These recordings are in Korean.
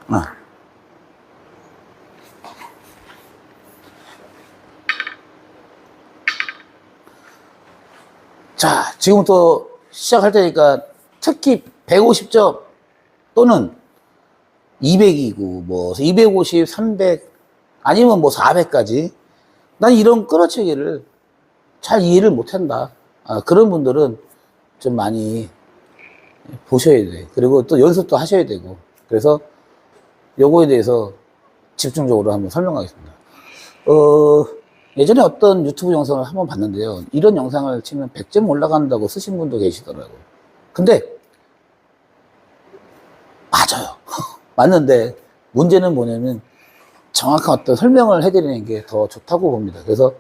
아. 자, 지금부터 시작할 테니까 특히 150점 또는 200이고 뭐 250, 300 아니면 뭐 400까지 난 이런 끌어치기를 잘 이해를 못한다. 그런 분들은 좀 많이 보셔야 돼. 그리고 또 연습도 하셔야 되고. 그래서 요거에 대해서 집중적으로 한번 설명하겠습니다. 예전에 어떤 유튜브 영상을 한번 봤는데요. 이런 영상을 치면 100점 올라간다고 쓰신 분도 계시더라고요. 근데 맞아요. 맞는데 문제는 뭐냐면 정확한 어떤 설명을 해드리는 게 더 좋다고 봅니다. 그래서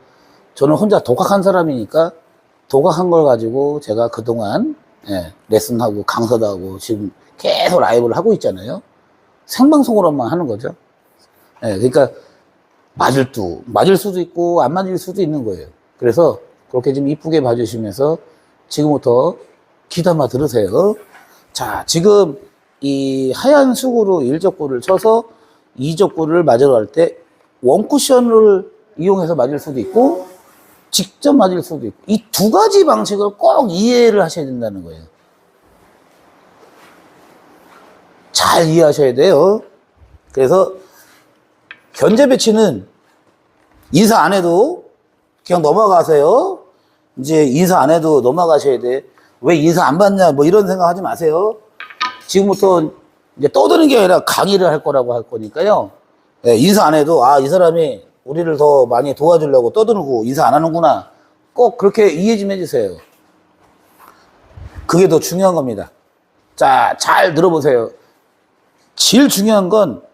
저는 혼자 독학한 사람이니까 독학한 걸 가지고 제가 그동안 레슨하고 강사도 하고 지금 계속 라이브를 하고 있잖아요. 생방송으로만 하는 거죠. 그러니까 맞을 수도 있고 안 맞을 수도 있는 거예요. 그래서 그렇게 좀 이쁘게 봐주시면서 지금부터 귀담아 들으세요. 자, 지금 이 하얀 수구로 1적구를 쳐서 2적구를 맞으러 갈 때 원쿠션을 이용해서 맞을 수도 있고 직접 맞을 수도 있고 이 두 가지 방식을 꼭 이해를 하셔야 된다는 거예요. 잘 이해하셔야 돼요. 그래서 현재 배치는 인사 안 해도 그냥 넘어가세요. 이제 인사 안 해도 넘어가셔야 돼. 왜 인사 안 받냐 뭐 이런 생각 하지 마세요. 지금부터 이제 떠드는 게 아니라 강의를 할 거라고 할 거니까요. 인사 안 해도 이 사람이 우리를 더 많이 도와주려고 떠드는 인사 안 하는구나. 꼭 그렇게 이해 좀 해주세요. 그게 더 중요한 겁니다. 자, 잘 들어보세요. 제일 중요한 건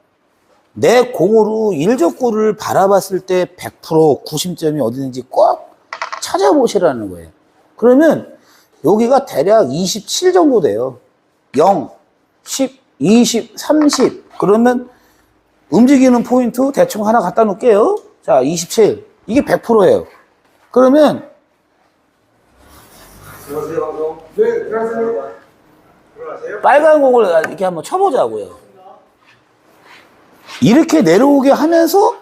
내 공으로 1적구를 바라봤을 때 100% 구심점이 어디든지 꼭 찾아보시라는 거예요. 그러면 여기가 대략 27 정도 돼요. 0, 10, 20, 30. 그러면 움직이는 포인트 대충 하나 갖다 놓을게요. 자, 27. 이게 100%예요. 그러면 안녕하세요, 방송. 네, 안녕하세요. 들어가세요. 빨간 공을 이렇게 한번 쳐보자고요. 이렇게 내려오게 하면서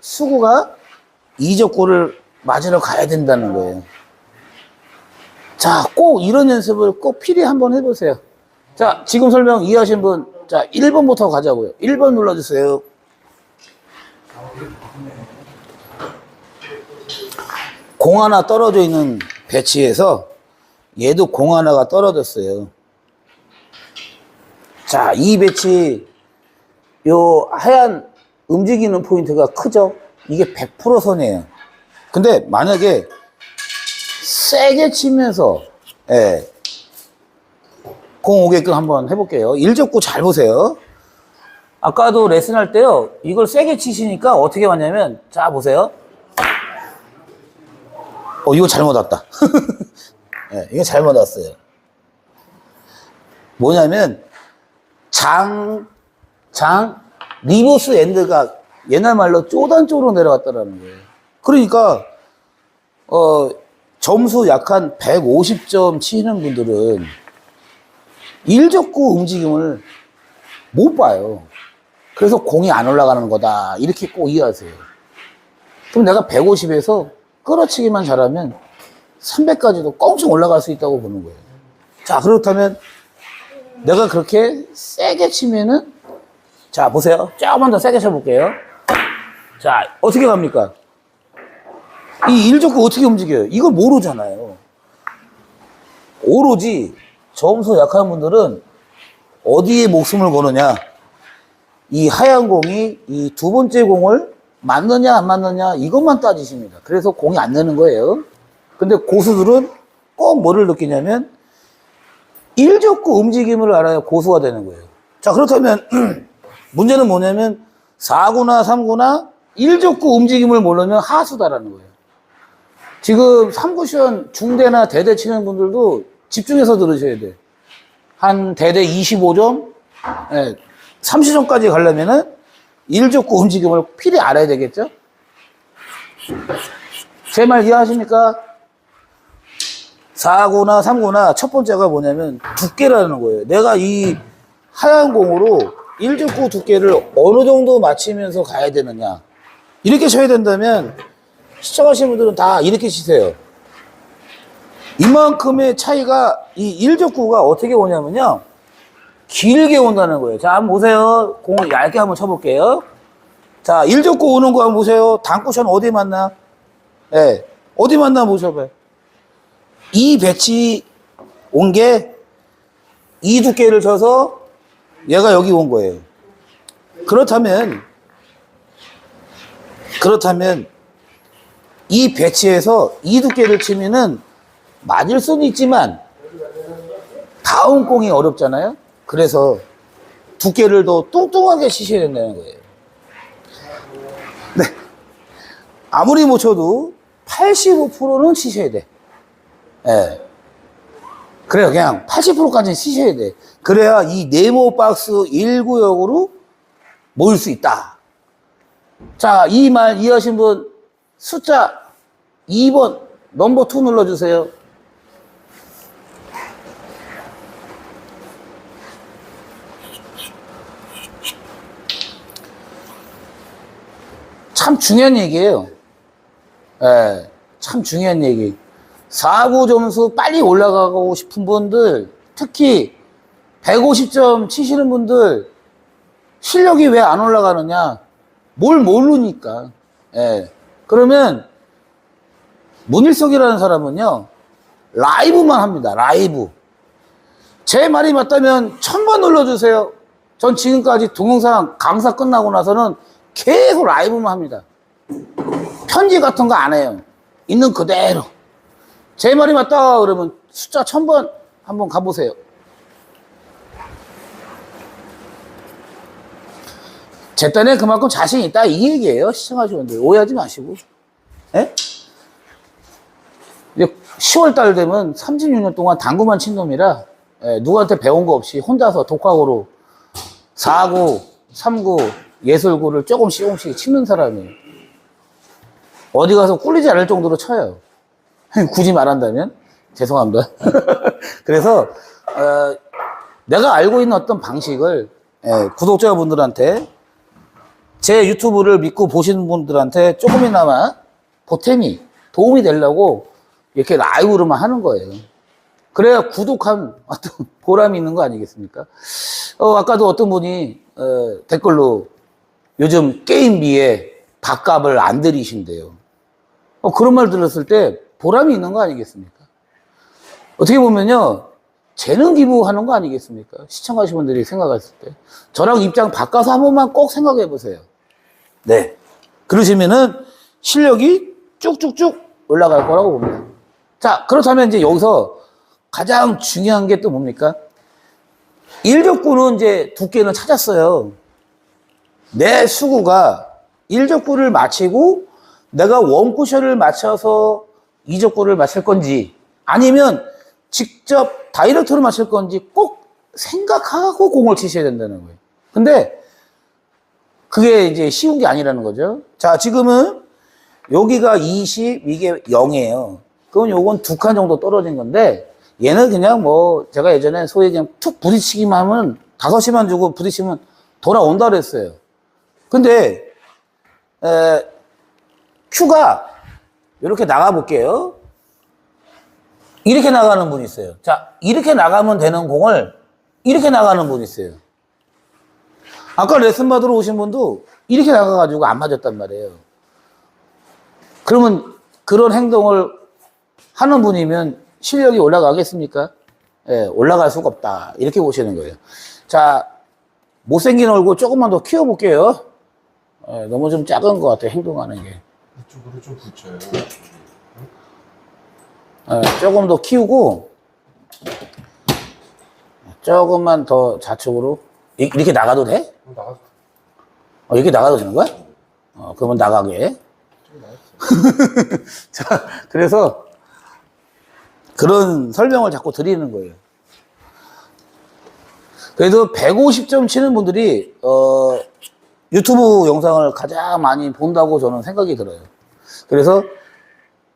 수구가 2적구를 맞으러 가야 된다는 거예요. 자, 꼭 이런 연습을 꼭 필히 한번 해보세요. 자, 지금 설명 이해하신 분, 자, 1번부터 가자고요. 1번 눌러주세요. 공 하나 떨어져 있는 배치에서 얘도 공 하나가 떨어졌어요. 자, 이 배치, 요 하얀 움직이는 포인트가 크죠? 이게 100% 선이에요. 근데 만약에 세게 치면서, 공 오게끔 한번 해볼게요. 1적구 잘 보세요. 아까도 레슨할 때요, 이걸 세게 치시니까 어떻게 왔냐면, 자, 보세요. 이거 잘못 왔다. 이거 잘못 왔어요. 뭐냐면, 리버스 엔드가 옛날 말로 쪼단 쪽으로 내려갔다라는 거예요. 그러니까, 점수 약 한 150점 치는 분들은 1적구 움직임을 못 봐요. 그래서 공이 안 올라가는 거다. 이렇게 꼭 이해하세요. 그럼 내가 150에서 끌어치기만 잘하면 300까지도 꽁충 올라갈 수 있다고 보는 거예요. 자, 그렇다면 내가 그렇게 세게 치면은, 자, 보세요. 조금만 더 세게 쳐볼게요. 자, 어떻게 갑니까? 이 1적구 어떻게 움직여요? 이걸 모르잖아요. 오로지 점수 약한 분들은 어디에 목숨을 거느냐? 이 하얀 공이 이 두 번째 공을 맞느냐 안 맞느냐 이것만 따지십니다. 그래서 공이 안 되는 거예요. 근데 고수들은 꼭 뭐를 느끼냐면 1적구 움직임을 알아야 고수가 되는 거예요. 자, 그렇다면 문제는 뭐냐면 4구나 3구나 1적구 움직임을 모르면 하수다라는 거예요. 지금 3쿠션 중대나 대대 치는 분들도 집중해서 들으셔야 돼. 한 대대 25점, 30점까지 가려면은 1적구 움직임을 필히 알아야 되겠죠? 제 말 이해하십니까? 4구나 3구나 첫 번째가 뭐냐면 두께라는 거예요. 내가 이 하얀 공으로 일족구 두께를 어느 정도 맞추면서 가야 되느냐. 이렇게 쳐야 된다면 시청하시는 분들은 다 이렇게 치세요. 이만큼의 차이가 이 일족구가 어떻게 오냐면요. 길게 온다는 거예요. 자, 한번 보세요. 공을 얇게 한번 쳐볼게요. 자, 일족구 오는 거 한번 보세요. 단쿠션 어디 맞나? 예. 네. 어디 맞나 보셔봐요. 이 배치 온 게 이 두께를 쳐서 얘가 여기 온 거예요. 그렇다면 이 배치에서 이 두께를 치면은 맞을 수는 있지만 다운 공이 어렵잖아요. 그래서 두께를 더 뚱뚱하게 치셔야 된다는 거예요. 네. 아무리 못 쳐도 85%는 치셔야 돼. 예. 네. 그래요. 그냥 80%까지는 치셔야 돼. 그래야 이 네모 박스 1구역으로 모일 수 있다. 자, 이 말 이해하신 분 숫자 2번 넘버 2 눌러주세요. 참 중요한 얘기예요. 예, 참 중요한 얘기. 4구 점수 빨리 올라가고 싶은 분들, 특히 150점 치시는 분들, 실력이 왜 안 올라가느냐? 뭘 모르니까. 예. 그러면, 문일석이라는 사람은요, 라이브만 합니다. 라이브. 제 말이 맞다면 1000번 눌러주세요. 전 지금까지 동영상 강사 끝나고 나서는 계속 라이브만 합니다. 편지 같은 거 안 해요. 있는 그대로. 제 말이 맞다 그러면 숫자 1000번 한번 가보세요. 제 딴에 그만큼 자신 있다 이 얘기예요. 시청하시는 분들 오해하지 마시고. 예? 이제 10월달 되면 36년 동안 당구만 친 놈이라 누구한테 배운 거 없이 혼자서 독학으로 4구, 3구, 예술구를 조금씩 치는 사람이에요. 어디 가서 꿀리지 않을 정도로 쳐요. 굳이 말한다면 죄송합니다. 그래서 내가 알고 있는 어떤 방식을 구독자분들한테 제 유튜브를 믿고 보시는 분들한테 조금이나마 보탬이 도움이 되려고 이렇게 라이브로만 하는 거예요. 그래야 구독한 어떤 보람이 있는 거 아니겠습니까? 아까도 어떤 분이 댓글로 요즘 게임비에 밥값을 안 들이신대요. 그런 말 들었을 때 보람이 있는 거 아니겠습니까? 어떻게 보면요, 재능 기부하는 거 아니겠습니까? 시청하시는 분들이 생각했을 때. 저랑 입장 바꿔서 한 번만 꼭 생각해 보세요. 네. 그러시면은 실력이 쭉쭉쭉 올라갈 거라고 봅니다. 자, 그렇다면 이제 여기서 가장 중요한 게 또 뭡니까? 일족구는 이제 두께는 찾았어요. 내 수구가 일족구를 맞히고 내가 원쿠션을 맞춰서 이족구를 맞출 건지 아니면 직접 다이렉트로 맞출 건지 꼭 생각하고 공을 치셔야 된다는 거예요. 근데 그게 이제 쉬운 게 아니라는 거죠. 자, 지금은 여기가 20, 이게 0이에요. 그럼 요건 2칸 정도 떨어진 건데 얘는 그냥 뭐 제가 예전에 소위 그냥 툭 부딪히기만 하면 5시만 주고 부딪히면 돌아온다 그랬어요. 근데 큐가 이렇게 나가 볼게요. 이렇게 나가는 분이 있어요. 자, 이렇게 나가면 되는 공을 이렇게 나가는 분이 있어요. 아까 레슨 받으러 오신 분도 이렇게 나가가지고 안 맞았단 말이에요. 그러면 그런 행동을 하는 분이면 실력이 올라가겠습니까? 예, 올라갈 수가 없다. 이렇게 보시는 거예요. 자, 못생긴 얼굴 조금만 더 키워볼게요. 예, 너무 좀 작은 것 같아요. 행동하는 게. 이쪽으로 좀 붙여요. 조금 더 키우고 조금만 더 좌측으로 이렇게 나가도 돼? 나가서 이렇게 나가도 되는 거야? 그러면 나가게. 자, 그래서 그런 설명을 자꾸 드리는 거예요. 그래도 150점 치는 분들이 유튜브 영상을 가장 많이 본다고 저는 생각이 들어요. 그래서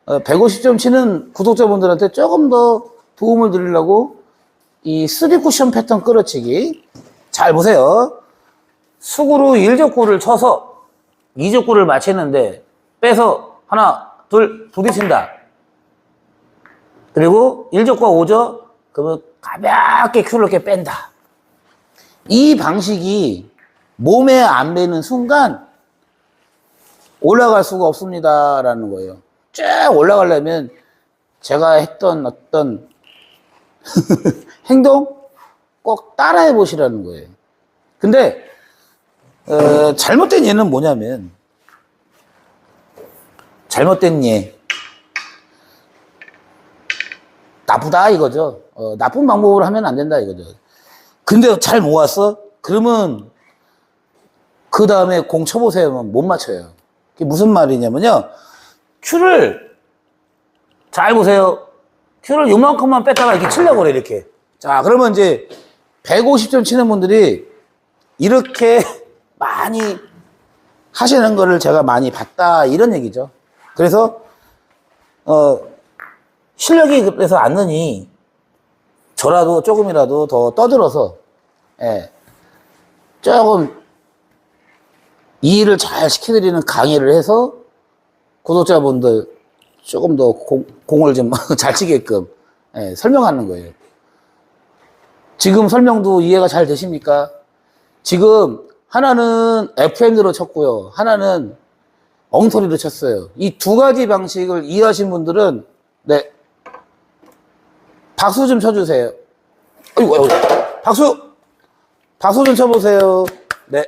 150점 치는 구독자분들한테 조금 더 도움을 드리려고 이 3쿠션 패턴 끌어치기 잘 보세요. 수구로 1족구를 쳐서 2족구를 맞히는데 빼서 하나, 둘 부딪힌다. 그리고 1족구가 오죠? 그러면 가볍게 큐를 이렇게 뺀다. 이 방식이 몸에 안 배는 순간 올라갈 수가 없습니다라는 거예요. 쭉 올라가려면 제가 했던 어떤 행동 꼭 따라해 보시라는 거예요. 근데 잘못된 예는 뭐냐면 잘못된 예 나쁘다 이거죠. 나쁜 방법으로 하면 안 된다 이거죠. 근데 잘 모았어? 그러면 그 다음에 공 쳐보세요. 못 맞춰요. 그게 무슨 말이냐면요. 큐를 잘 보세요. 큐를 요만큼만 뺐다가 이렇게 치려고 그래 이렇게. 자 그러면 이제 150점 치는 분들이 이렇게 많이 하시는 거를 제가 많이 봤다 이런 얘기죠. 그래서 실력이 그래서 안 느니 저라도 조금이라도 더 떠들어서 조금 이 일을 잘 시켜드리는 강의를 해서 구독자분들 조금 더 공을 좀 잘 치게끔 설명하는 거예요. 지금 설명도 이해가 잘 되십니까? 지금 하나는 FM으로 쳤고요. 하나는 엉터리로 쳤어요. 이 두 가지 방식을 이해하신 분들은 네 박수 좀 쳐주세요. 어이구, 어이구. 박수 좀 쳐보세요. 네.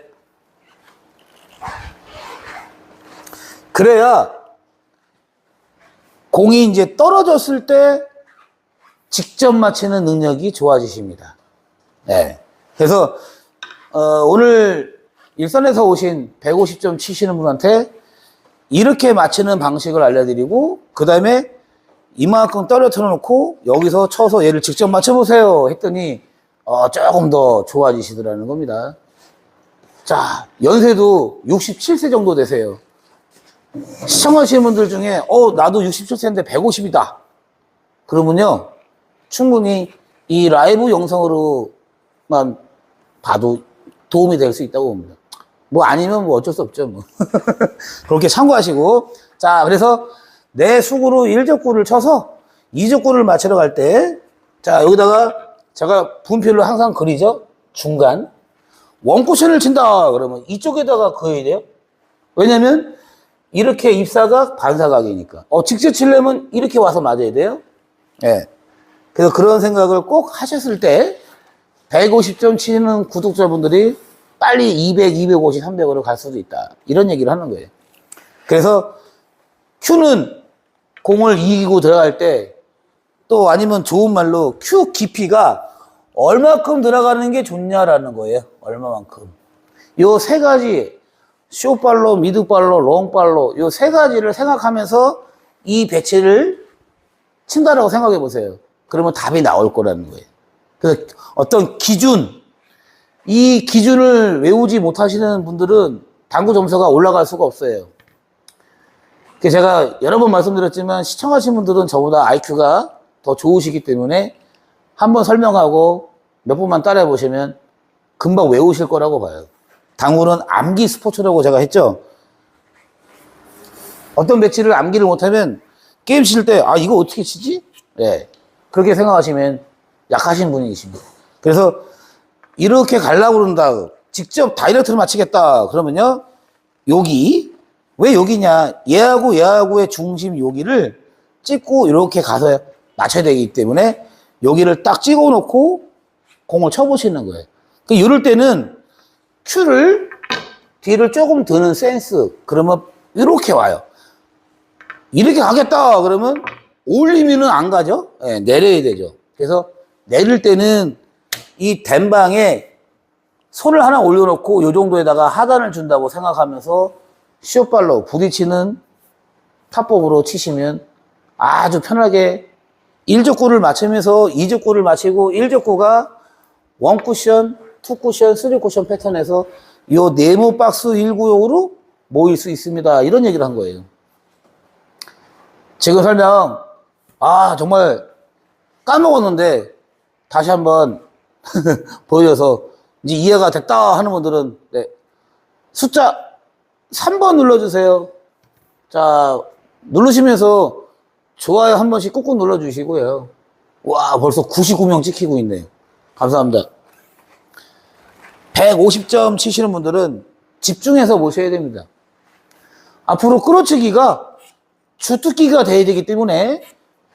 그래야 공이 이제 떨어졌을 때 직접 맞히는 능력이 좋아지십니다. 네. 그래서 오늘 일선에서 오신 150점 치시는 분한테 이렇게 맞히는 방식을 알려드리고 그 다음에 이만큼 떨어뜨려 놓고 여기서 쳐서 얘를 직접 맞춰보세요 했더니 조금 더 좋아지시더라는 겁니다. 자, 연세도 67세 정도 되세요. 시청하시는 분들 중에 나도 67세인데 150이다. 그러면요 충분히 이 라이브 영상으로만 봐도 도움이 될 수 있다고 봅니다. 뭐 아니면 뭐 어쩔 수 없죠 뭐. 그렇게 참고하시고 자 그래서 내 수구로 1족구를 쳐서 2족구를 맞추러 갈 때 자 여기다가 제가 분필로 항상 그리죠. 중간 원쿠션을 친다 그러면 이쪽에다가 그어야 돼요. 왜냐면 이렇게 입사각 반사각이니까 직접 치려면 이렇게 와서 맞아야 돼요. 예. 그래서 그런 생각을 꼭 하셨을 때 150점 치는 구독자분들이 빨리 200, 250, 300으로 갈 수도 있다. 이런 얘기를 하는 거예요. 그래서 큐는 공을 이기고 들어갈 때 또 아니면 좋은 말로 큐 깊이가 얼마큼 들어가는 게 좋냐라는 거예요. 얼마만큼. 요 세 가지 숏발로, 미드발로, 롱발로 요 세 가지를 생각하면서 이 배치를 친다라고 생각해 보세요. 그러면 답이 나올 거라는 거예요. 그래서 어떤 기준 이 기준을 외우지 못하시는 분들은 당구 점수가 올라갈 수가 없어요. 제가 여러 번 말씀드렸지만 시청하신 분들은 저보다 IQ가 더 좋으시기 때문에 한번 설명하고 몇 번만 따라해 보시면 금방 외우실 거라고 봐요. 당구는 암기 스포츠라고 제가 했죠. 어떤 배치를 암기를 못하면 게임 칠 때 이거 어떻게 치지? 네. 그렇게 생각하시면 약하신 분이십니다. 그래서 이렇게 가려고 그런다. 직접 다이렉트로 맞히겠다. 그러면요. 여기. 왜 여기냐. 얘하고의 중심 여기를 찍고 이렇게 가서 맞춰야 되기 때문에 여기를 딱 찍어 놓고 공을 쳐보시는 거예요. 이럴 때는 큐를 뒤를 조금 드는 센스. 그러면 이렇게 와요. 이렇게 가겠다. 그러면 올리면은 안 가죠. 네, 내려야 되죠. 그래서 내릴 때는 이 댄방에 손을 하나 올려놓고 이 정도에다가 하단을 준다고 생각하면서 숏발로 부딪히는 타법으로 치시면 아주 편하게 1족구를 맞추면서 2족구를 맞히고 1족구가 1쿠션, 2쿠션, 3쿠션 패턴에서 이 네모 박스 1구역으로 모일 수 있습니다. 이런 얘기를 한 거예요. 지금 설명 정말 까먹었는데 다시 한번 보여줘서 이제 이해가 됐다 하는 분들은 네, 숫자 3번 눌러주세요. 자, 누르시면서 좋아요 한 번씩 꾹꾹 눌러주시고요. 와, 벌써 99명 찍히고 있네요. 감사합니다. 150점 치시는 분들은 집중해서 보셔야 됩니다. 앞으로 끌어치기가 주특기가 돼야 되기 때문에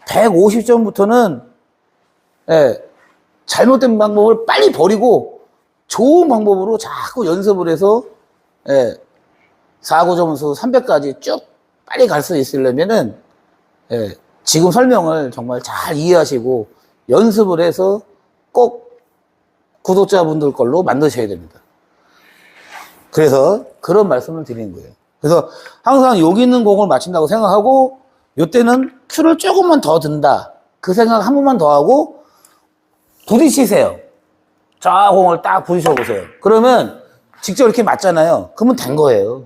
150점부터는 잘못된 방법을 빨리 버리고 좋은 방법으로 자꾸 연습을 해서 사고 점수 300까지 쭉 빨리 갈 수 있으려면은 지금 설명을 정말 잘 이해하시고 연습을 해서 꼭 구독자분들 걸로 만드셔야 됩니다. 그래서 그런 말씀을 드리는 거예요. 그래서 항상 여기 있는 공을 맞춘다고 생각하고 이때는 큐를 조금만 더 든다. 그 생각 한 번만 더 하고 부딪히세요. 자, 공을 딱 부딪혀 보세요. 그러면 직접 이렇게 맞잖아요. 그러면 된 거예요.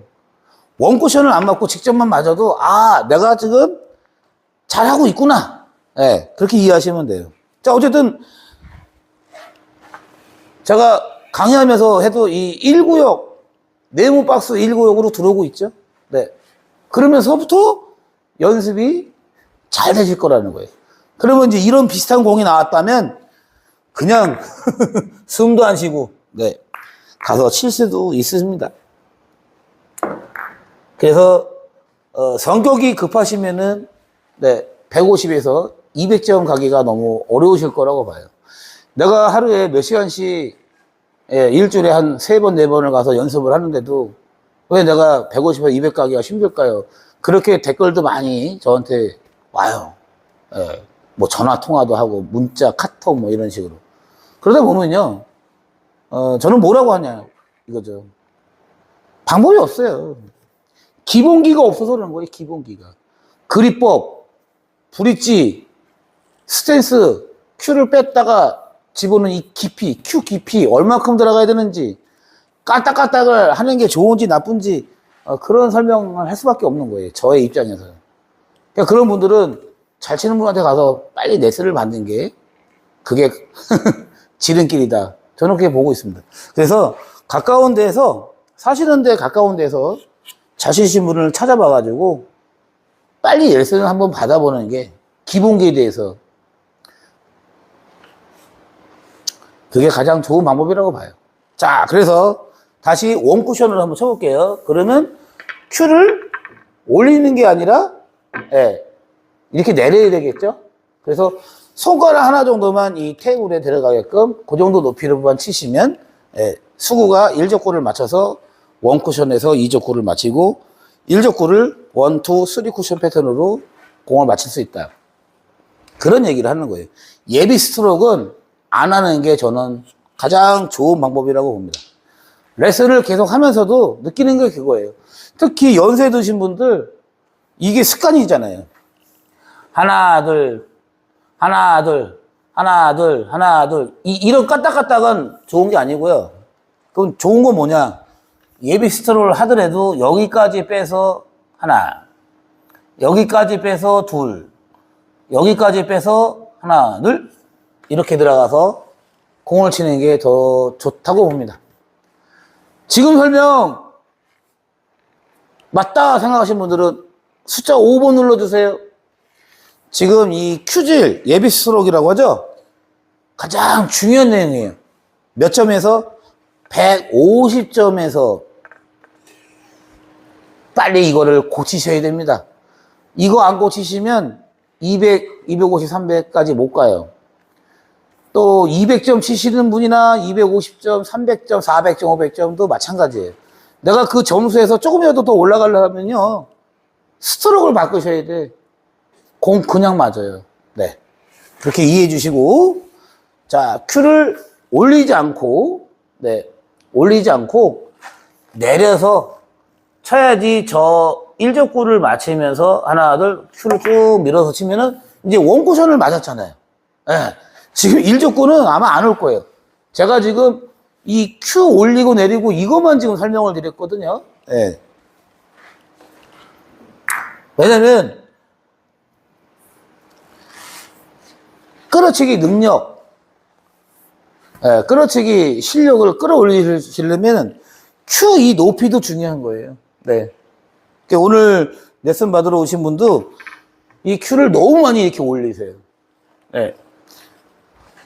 원쿠션을 안 맞고 직접만 맞아도 아, 내가 지금 잘하고 있구나. 그렇게 이해하시면 돼요. 자, 어쨌든 제가 강의하면서 해도 이 1구역 네모 박스 1구역으로 들어오고 있죠. 네. 그러면서부터 연습이 잘 되실 거라는 거예요. 그러면 이제 이런 비슷한 공이 나왔다면 그냥 숨도 안 쉬고 가서 칠 수도 있습니다. 그래서 성격이 급하시면은 150에서 200점 가기가 너무 어려우실 거라고 봐요. 내가 하루에 몇 시간씩 일주일에 한 3번, 4번을 가서 연습을 하는데도 왜 내가 150에서 200 가기가 힘들까요? 그렇게 댓글도 많이 저한테 와요. 뭐 전화 통화도 하고 문자, 카톡 뭐 이런 식으로. 그러다 보면요, 저는 뭐라고 하냐 이거죠. 방법이 없어요. 기본기가 없어서 그러는 거예요. 기본기가. 그립법, 브릿지, 스탠스, 큐를 뺐다가 집어넣는 이 깊이, 큐 깊이 얼마큼 들어가야 되는지, 까딱까딱을 하는 게 좋은지 나쁜지 그런 설명을 할 수밖에 없는 거예요. 저의 입장에서. 그러니까 그런 분들은 잘 치는 분한테 가서 빨리 레슨을 받는 게 그게 지름길이다. 저는 그렇게 보고 있습니다. 그래서 가까운 데에서 사시는 데 가까운 데서 자신 있는 분을 찾아봐가지고 빨리 레슨을 한번 받아보는 게 기본기에 대해서 그게 가장 좋은 방법이라고 봐요. 자, 그래서 다시 원쿠션을 한번 쳐볼게요. 그러면 큐를 올리는 게 아니라 이렇게 내려야 되겠죠? 그래서 손가락 하나 정도만 이 테이블에 들어가게끔 그 정도 높이로만 치시면 수구가 1족구를 맞춰서 원쿠션에서 2족구를 맞히고 1족구를 1, 2, 3 쿠션 패턴으로 공을 맞힐 수 있다. 그런 얘기를 하는 거예요. 예비 스트로크는 안 하는 게 저는 가장 좋은 방법이라고 봅니다. 레슨을 계속 하면서도 느끼는 게 그거예요. 특히 연세 드신 분들 이게 습관이잖아요. 하나 둘 하나 둘 하나 둘 하나 둘 이런 까딱까딱은 좋은 게 아니고요. 그럼 좋은 건 뭐냐? 예비 스트로크를 하더라도 여기까지 빼서 하나, 여기까지 빼서 둘, 여기까지 빼서 하나, 둘 이렇게 들어가서 공을 치는 게 더 좋다고 봅니다. 지금 설명 맞다 생각하시는 분들은 숫자 5번 눌러주세요. 지금 이 큐질 예비 스트로크라고 하죠. 가장 중요한 내용이에요. 몇 점에서? 150점에서 빨리 이거를 고치셔야 됩니다. 이거 안 고치시면 200, 250, 300까지 못 가요. 또 200점 치시는 분이나 250점, 300점, 400점, 500점도 마찬가지예요. 내가 그 점수에서 조금이라도 더 올라가려면요, 스트로크를 바꾸셔야 돼. 공 그냥 맞아요. 네. 그렇게 이해해 주시고, 자, 큐를 올리지 않고, 올리지 않고, 내려서 쳐야지 저 1족구를 맞추면서 하나, 둘, 큐를 쭉 밀어서 치면은 이제 원쿠션을 맞았잖아요. 지금 1족구는 아마 안 올 거예요. 제가 지금 이 큐 올리고 내리고 이것만 지금 설명을 드렸거든요. 왜냐면 끌어치기 능력, 끌어치기 실력을 끌어올리시려면 큐 이 높이도 중요한 거예요. 네. 그러니까 오늘 레슨 받으러 오신 분도 이 큐를 너무 많이 이렇게 올리세요. 네.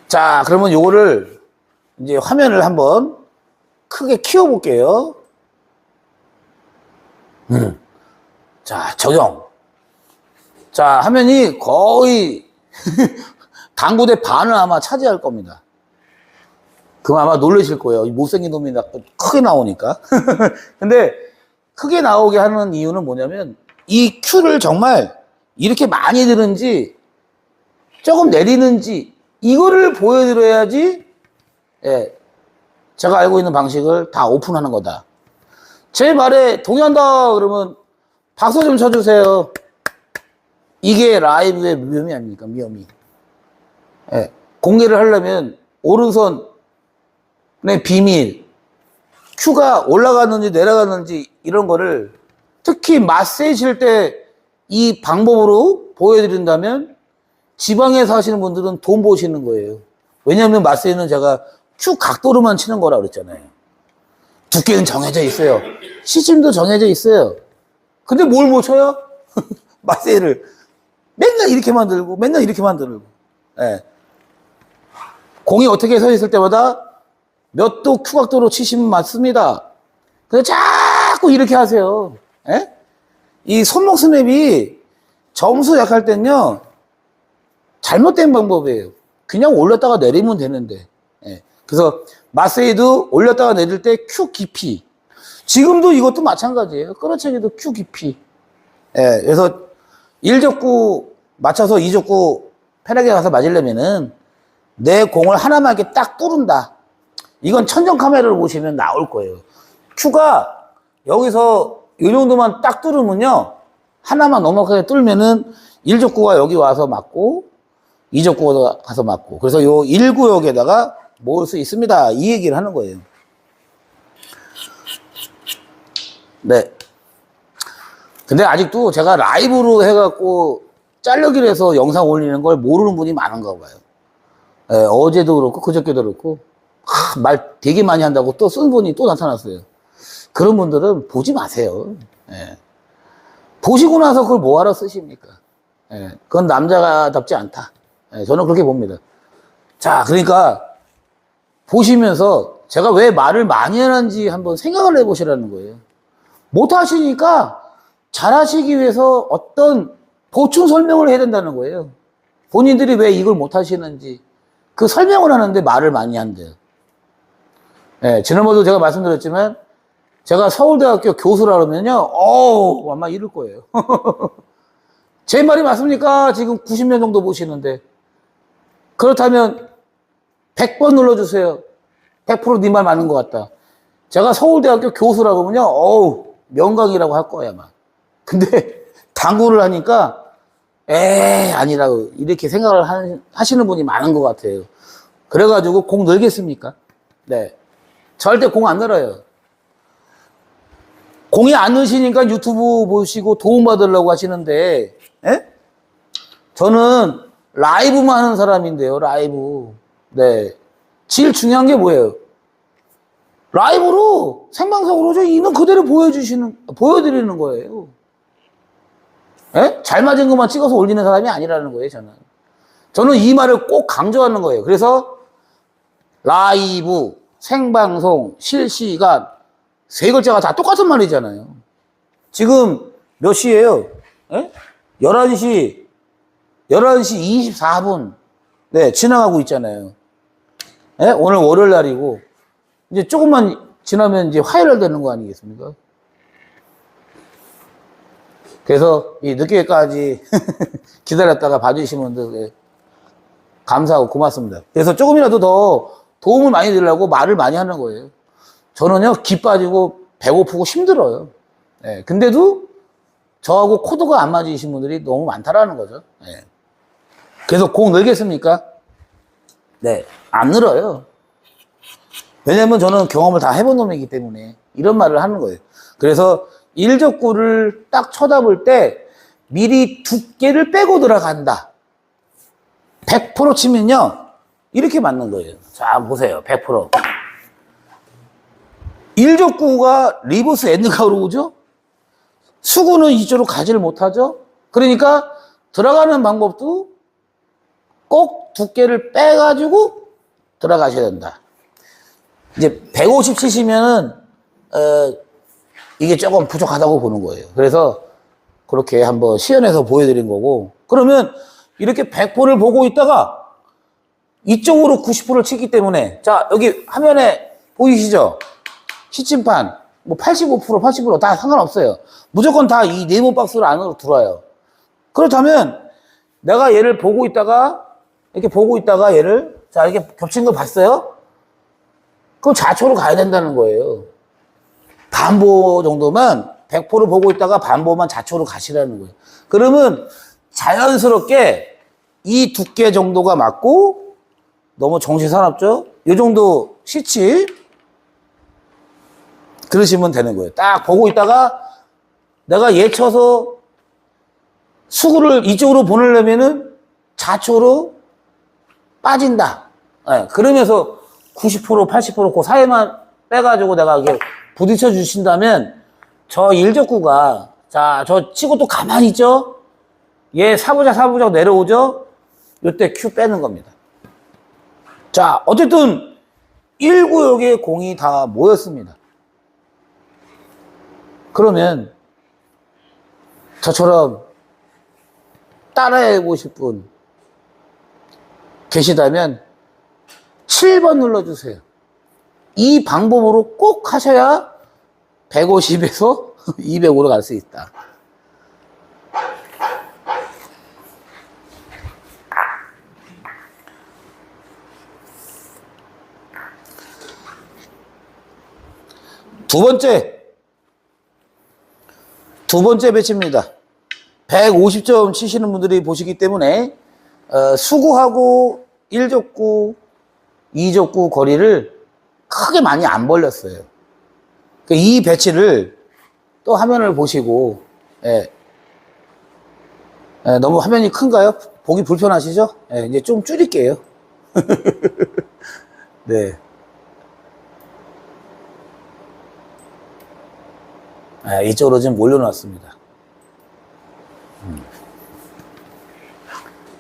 자, 그러면 요거를 이제 화면을 한번 크게 키워볼게요. 자, 적용. 자, 화면이 거의 당구대 반을 아마 차지할 겁니다. 그럼 아마 놀라실 거예요. 이 못생긴 놈이 크게 나오니까. 근데 크게 나오게 하는 이유는 뭐냐면 이 큐를 정말 이렇게 많이 드는지 조금 내리는지 이거를 보여드려야지 예, 제가 알고 있는 방식을 다 오픈하는 거다. 제 말에 동의한다 그러면 박수 좀 쳐주세요. 이게 라이브의 묘미 아닙니까? 묘미. 예, 공개를 하려면 오른손의 비밀, 큐가 올라가는지 내려가는지 이런 거를 특히 마세이실 때 이 방법으로 보여드린다면 지방에 사시는 분들은 돈 버시는 거예요. 왜냐하면 마세이는 제가 큐 각도로만 치는 거라 그랬잖아요. 두께는 정해져 있어요. 시침도 정해져 있어요. 근데 뭘 못 쳐요? 마세이를 맨날 이렇게 만들고 맨날 이렇게 만들고 예. 공이 어떻게 서 있을 때마다 몇 도 큐 각도로 치시면 맞습니다. 근데 자꾸 이렇게 하세요. 예? 이 손목 스냅이 점수 약할 땐요 잘못된 방법이에요. 그냥 올렸다가 내리면 되는데 예. 그래서 마세이도 올렸다가 내릴 때 큐 깊이, 지금도 이것도 마찬가지예요. 끌어차기도 큐 깊이. 예. 그래서 1족구 맞춰서 2족구 편하게 가서 맞으려면은 내 공을 하나만 이렇게 딱 뚫은다. 이건 천정 카메라를 보시면 나올 거예요. 큐가 여기서 이 정도만 딱 뚫으면요, 하나만 넉넉하게 뚫으면은 1족구가 여기 와서 맞고 2족구가 가서 맞고, 그래서 요 1구역에다가 모을 수 있습니다. 이 얘기를 하는 거예요. 네. 근데 아직도 제가 라이브로 해갖고 잘르기를 해서 영상 올리는 걸 모르는 분이 많은가 봐요. 예, 어제도 그렇고 그저께도 그렇고 말 되게 많이 한다고 또 쓴 분이 또 나타났어요. 그런 분들은 보지 마세요. 예. 보시고 나서 그걸 뭐하러 쓰십니까? 예. 그건 남자답지 않다. 예, 저는 그렇게 봅니다. 자, 그러니까 보시면서 제가 왜 말을 많이 하는지 한번 생각을 해보시라는 거예요. 못하시니까 잘하시기 위해서 어떤 보충 설명을 해야 된다는 거예요. 본인들이 왜 이걸 못하시는지 그 설명을 하는데 말을 많이 한대요. 예, 지난번에도 제가 말씀드렸지만 제가 서울대학교 교수라 그러면요, 아마 이럴 거예요. 제 말이 맞습니까? 지금 90년 정도 보시는데. 그렇다면 100번 눌러주세요. 100% 네 말 맞는 것 같다. 제가 서울대학교 교수라 그러면요, 명강이라고 할 거예요, 아마. 근데 당구를 하니까 아니라고 이렇게 생각을 하시는 분이 많은 것 같아요. 그래가지고 공 늘겠습니까? 네, 절대 공 안 늘어요. 공이 안 넣으시니까 유튜브 보시고 도움받으려고 하시는데, 예? 저는 라이브만 하는 사람인데요, 라이브. 네. 제일 중요한 게 뭐예요? 라이브로, 생방송으로 저 있는 그대로 보여드리는 거예요. 예? 잘 맞은 것만 찍어서 올리는 사람이 아니라는 거예요, 저는. 저는 이 말을 꼭 강조하는 거예요. 그래서 라이브, 생방송, 실시간, 세 글자가 다 똑같은 말이잖아요. 지금 몇 시예요? 예? 11시 24분. 네, 지나가고 있잖아요. 예? 오늘 월요일 날이고, 이제 조금만 지나면 이제 화요일 날 되는 거 아니겠습니까? 그래서 이 늦게까지 기다렸다가 봐주신 분들 감사하고 고맙습니다. 그래서 조금이라도 더 도움을 많이 드리려고 말을 많이 하는 거예요. 저는요, 기 빠지고 배고프고 힘들어요. 예, 근데도 저하고 코드가 안 맞으신 분들이 너무 많다라는 거죠. 예. 그래서 공 늘겠습니까? 네, 안 늘어요. 왜냐면 저는 경험을 다 해본 놈이기 때문에 이런 말을 하는 거예요. 그래서 1족구를 딱 쳐다볼 때 미리 두께를 빼고 들어간다. 100% 치면요, 이렇게 맞는 거예요. 자, 보세요. 100%. 일족구가 리버스 엔드가 오죠? 수구는 이쪽으로 가지를 못하죠? 그러니까 들어가는 방법도 꼭 두께를 빼가지고 들어가셔야 된다. 이제 150 치시면은, 이게 조금 부족하다고 보는 거예요. 그래서 그렇게 한번 시연해서 보여드린 거고, 그러면 이렇게 100포를 보고 있다가 이쪽으로 90포를 치기 때문에, 자, 여기 화면에 보이시죠? 시침판, 뭐 85%, 80% 다 상관없어요. 무조건 다 이 네모 박스 안으로 들어와요. 그렇다면 내가 얘를 보고 있다가, 이렇게 보고 있다가 얘를, 자, 이렇게 겹친 거 봤어요? 그럼 좌초로 가야 된다는 거예요. 반보 정도만 100포를 보고 있다가 반보만 좌초로 가시라는 거예요. 그러면 자연스럽게 이 두께 정도가 맞고 너무 정신사납죠? 이 정도 시치 그러시면 되는 거예요. 딱 보고 있다가 내가 얘 쳐서 수구를 이쪽으로 보내려면은 좌초로 빠진다. 네, 그러면서 90%, 80% 그 사이만 빼가지고 내가 이게 부딪혀 주신다면 저 일적구가 자, 저 치고 또 가만히 있죠? 얘 사부작 내려오죠? 요때 큐 빼는 겁니다. 자, 어쨌든 1구역에 공이 다 모였습니다. 그러면 저처럼 따라해 보실 분 계시다면 7번 눌러주세요. 이 방법으로 꼭 하셔야 150에서 200으로 갈 수 있다. 두 번째 배치입니다. 150점 치시는 분들이 보시기 때문에 수구하고 1족구, 2족구 거리를 크게 많이 안 벌렸어요. 이 배치를 또 화면을 보시고 너무 화면이 큰가요? 보기 불편하시죠? 이제 좀 줄일게요. 네. 이쪽으로 지금 올려놨습니다.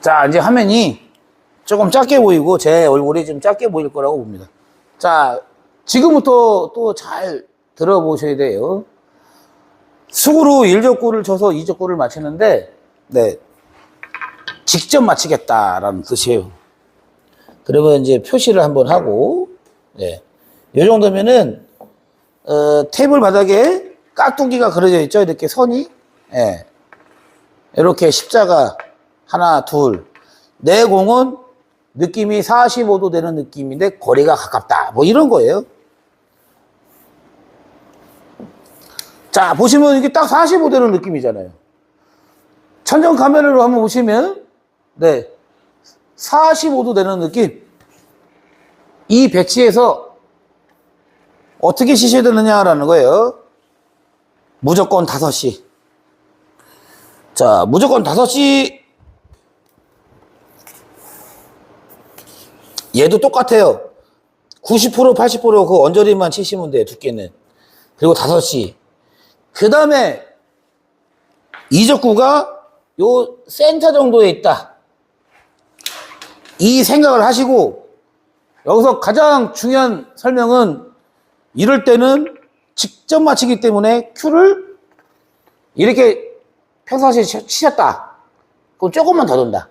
자, 이제 화면이 조금 작게 보이고 제 얼굴이 좀 작게 보일 거라고 봅니다. 자, 지금부터 또 잘 들어보셔야 돼요. 수구로 1족구를 쳐서 2족구를 맞추는데 네, 직접 맞히겠다라는 뜻이에요. 그러면 이제 표시를 한번 하고 네, 이 정도면은 테이블 바닥에 깍두기가 그려져 있죠. 이렇게 선이 이렇게 십자가 하나 둘 내 공은 느낌이 45도 되는 느낌인데 거리가 가깝다 뭐 이런 거예요. 자, 보시면 이게 딱 45 되는 느낌이잖아요. 천정 카메라로 한번 보시면 네 45도 되는 느낌. 이 배치에서 어떻게 치셔야 되느냐라는 거예요. 무조건 5시. 자, 무조건 5시. 얘도 똑같아요. 90%, 80% 그 언저리만 치시면 돼요, 두께는. 그리고 5시. 그 다음에 이적구가 요 센터 정도에 있다. 이 생각을 하시고, 여기서 가장 중요한 설명은 이럴 때는 직접 맞히기 때문에 큐를 이렇게 평상시에 치셨다. 그럼 조금만 더 든다.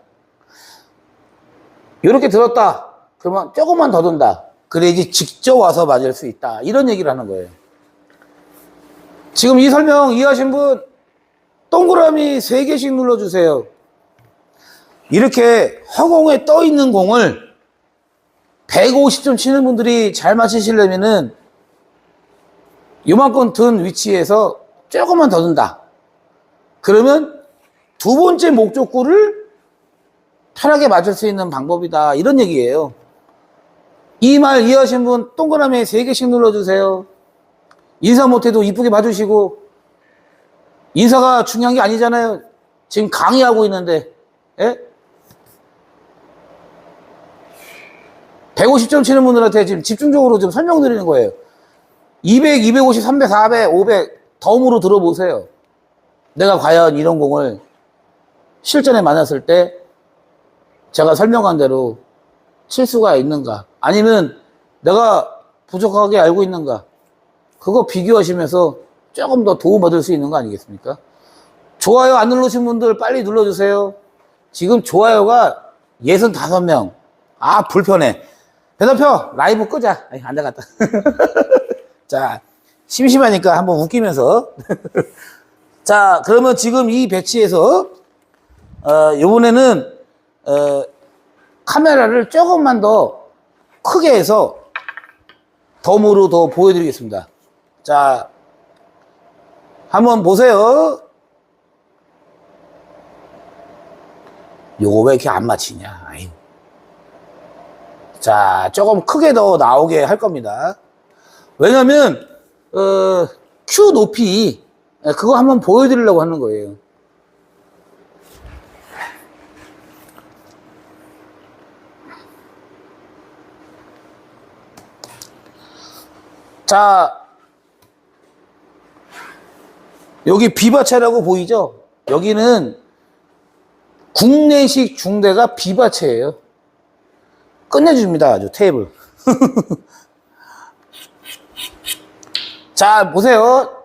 이렇게 들었다. 그러면 조금만 더 든다. 그래야지 직접 와서 맞을 수 있다. 이런 얘기를 하는 거예요. 지금 이 설명 이해하신 분 동그라미 3개씩 눌러주세요. 이렇게 허공에 떠 있는 공을 150점 치는 분들이 잘 맞히시려면은 요만큼 든 위치에서 조금만 더 든다. 그러면 두 번째 목적구를 편하게 맞을 수 있는 방법이다. 이런 얘기예요. 이 말 이해하신 분 동그라미 3개씩 눌러주세요. 인사 못해도 이쁘게 봐주시고, 인사가 중요한 게 아니잖아요. 지금 강의하고 있는데 150점 치는 분들한테 지금 집중적으로 좀 설명드리는 거예요. 200, 250, 300, 400, 500 덤으로 들어보세요. 내가 과연 이런 공을 실전에 만났을 때 제가 설명한 대로 칠 수가 있는가? 아니면 내가 부족하게 알고 있는가? 그거 비교하시면서 조금 더 도움받을 수 있는 거 아니겠습니까? 좋아요 안 누르신 분들 빨리 눌러주세요. 지금 좋아요가 65명. 아, 불편해. 배달표 라이브 끄자. 아이, 안 나갔다. 자, 심심하니까 한번 웃기면서. 자, 그러면 지금 이 배치에서 요번에는 카메라를 조금만 더 크게 해서 덤으로 더 보여드리겠습니다. 자, 한번 보세요. 요거 왜 이렇게 안 맞히냐. 아유. 자, 조금 크게 더 나오게 할 겁니다. 왜냐면 큐 높이 그거 한번 보여드리려고 하는 거예요. 자, 여기 비바체라고 보이죠? 여기는 국내식 중대가 비바체예요. 끝내줍니다. 아주 테이블. 자, 보세요.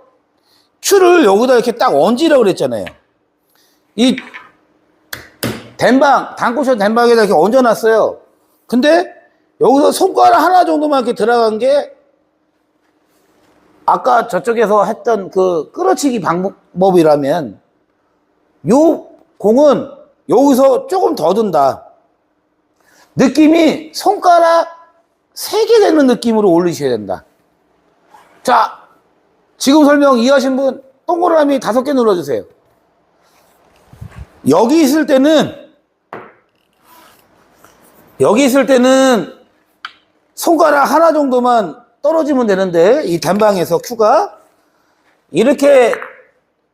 큐를 여기다 이렇게 딱 얹으라고 그랬잖아요. 이 단쿠션 댐방에다 이렇게 얹어놨어요. 근데 여기서 손가락 하나 정도만 이렇게 들어간 게 아까 저쪽에서 했던 그 끌어치기 방법이라면 요 공은 여기서 조금 더 든다. 느낌이 손가락 3개 되는 느낌으로 올리셔야 된다. 자, 지금 설명 이해하신 분 동그라미 5개 눌러주세요. 여기 있을 때는 손가락 하나 정도만 떨어지면 되는데 이 단방에서 큐가 이렇게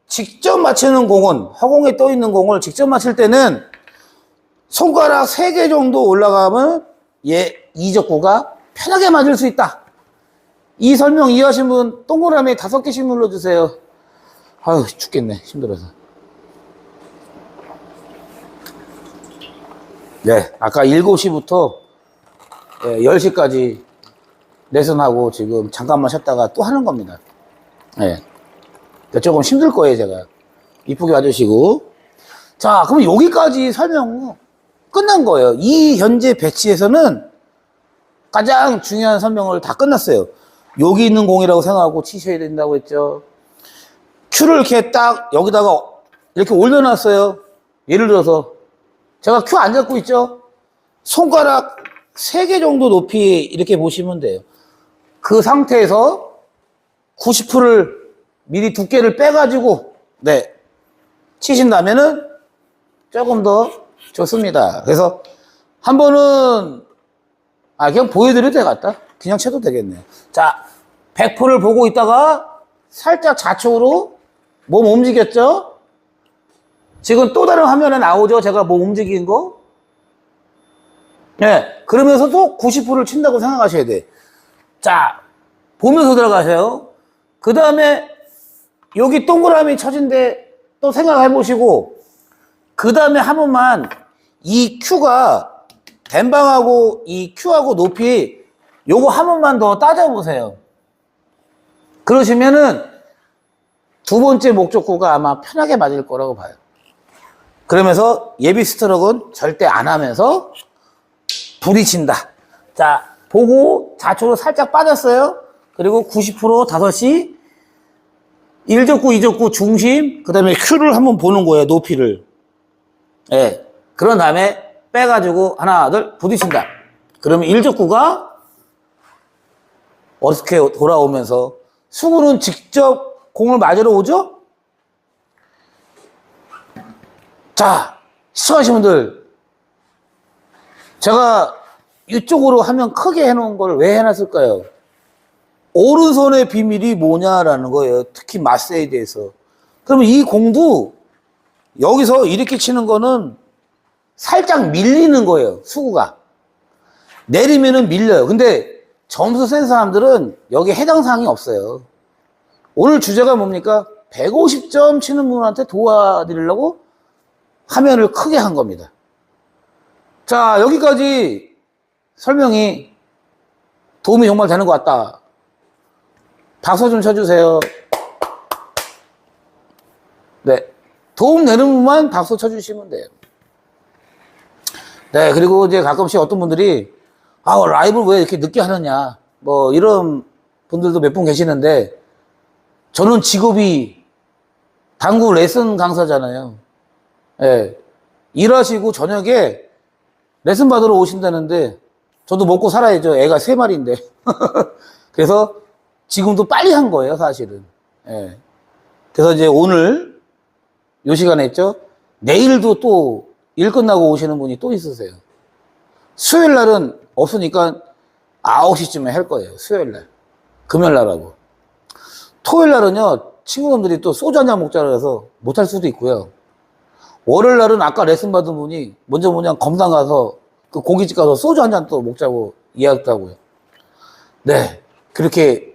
직접 맞히는 공은 허공에 떠 있는 공을 직접 맞힐 때는 손가락 3개 정도 올라가면 이적구가 편하게 맞을 수 있다. 이 설명 이해하신 분 동그라미 5개씩 눌러주세요. 아유, 죽겠네. 힘들어서. 네, 아까 7시부터 10시까지 레슨하고 지금 잠깐만 쉬었다가 또 하는 겁니다. 네. 조금 힘들 거예요, 제가. 이쁘게 와주시고. 자, 그럼 여기까지 설명 끝난 거예요. 이 현재 배치에서는 가장 중요한 설명을 다 끝났어요. 여기 있는 공이라고 생각하고 치셔야 된다고 했죠. 큐를 이렇게 딱 여기다가 이렇게 올려놨어요. 예를 들어서 제가 큐 안 잡고 있죠? 손가락 3개 정도 높이 이렇게 보시면 돼요. 그 상태에서 90%를 미리 두께를 빼가지고 치신다면은 조금 더 좋습니다. 그래서 한 번은 그냥 보여드려도 되겠다. 그냥 쳐도 되겠네. 자, 100%를 보고 있다가 살짝 좌측으로 몸 움직였죠? 지금 또 다른 화면에 나오죠? 제가 몸 움직인 거? 네. 그러면서 또 90%를 친다고 생각하셔야 돼. 자, 보면서 들어가세요. 그 다음에 여기 동그라미 쳐진데 또 생각해 보시고, 그 다음에 한 번만 이 큐가 댐방하고 이 큐하고 높이 요거 한 번만 더 따져보세요. 그러시면은 두 번째 목적구가 아마 편하게 맞을 거라고 봐요. 그러면서 예비 스트로크는 절대 안 하면서 부딪힌다. 자, 보고 좌측으로 살짝 빠졌어요. 그리고 90% 5시 1적구, 2적구 중심, 그 다음에 큐를 한번 보는 거예요. 높이를. 예. 그런 다음에 빼가지고 하나, 둘 부딪힌다. 그러면 1적구가 어떻게 돌아오면서 수구는 직접 공을 맞으러 오죠? 자, 시청하신 분들, 제가 이쪽으로 화면 크게 해놓은 걸 왜 해놨을까요? 오른손의 비밀이 뭐냐라는 거예요. 특히 마세에 대해서. 그러면 이 공도 여기서 이렇게 치는 거는 살짝 밀리는 거예요. 수구가. 내리면은 밀려요. 근데 점수 센 사람들은 여기에 해당 사항이 없어요. 오늘 주제가 뭡니까? 150점 치는 분한테 도와드리려고 화면을 크게 한 겁니다. 자, 여기까지 설명이 도움이 정말 되는 것 같다. 박수 좀 쳐주세요. 네. 도움 되는 분만 박수 쳐주시면 돼요. 네. 그리고 이제 가끔씩 어떤 분들이, 라이브를 왜 이렇게 늦게 하느냐. 뭐, 이런 분들도 몇 분 계시는데, 저는 직업이 당구 레슨 강사잖아요. 예. 일하시고 저녁에 레슨 받으러 오신다는데, 저도 먹고 살아야죠. 애가 3마리인데. 그래서 지금도 빨리 한 거예요, 사실은. 예. 그래서 이제 오늘 요 시간에 했죠. 내일도 또 일 끝나고 오시는 분이 또 있으세요. 수요일 날은 없으니까 9시쯤에 할 거예요. 수요일 날. 금요일 날하고. 토요일 날은요, 친구분들이 또 소주 한잔 먹자고 해서 못할 수도 있고요. 월요일 날은 아까 레슨 받은 분이 먼저 그냥 검당 가서 그 고깃집 가서 소주 한잔 또 먹자고 이야기했다고요. 네. 그렇게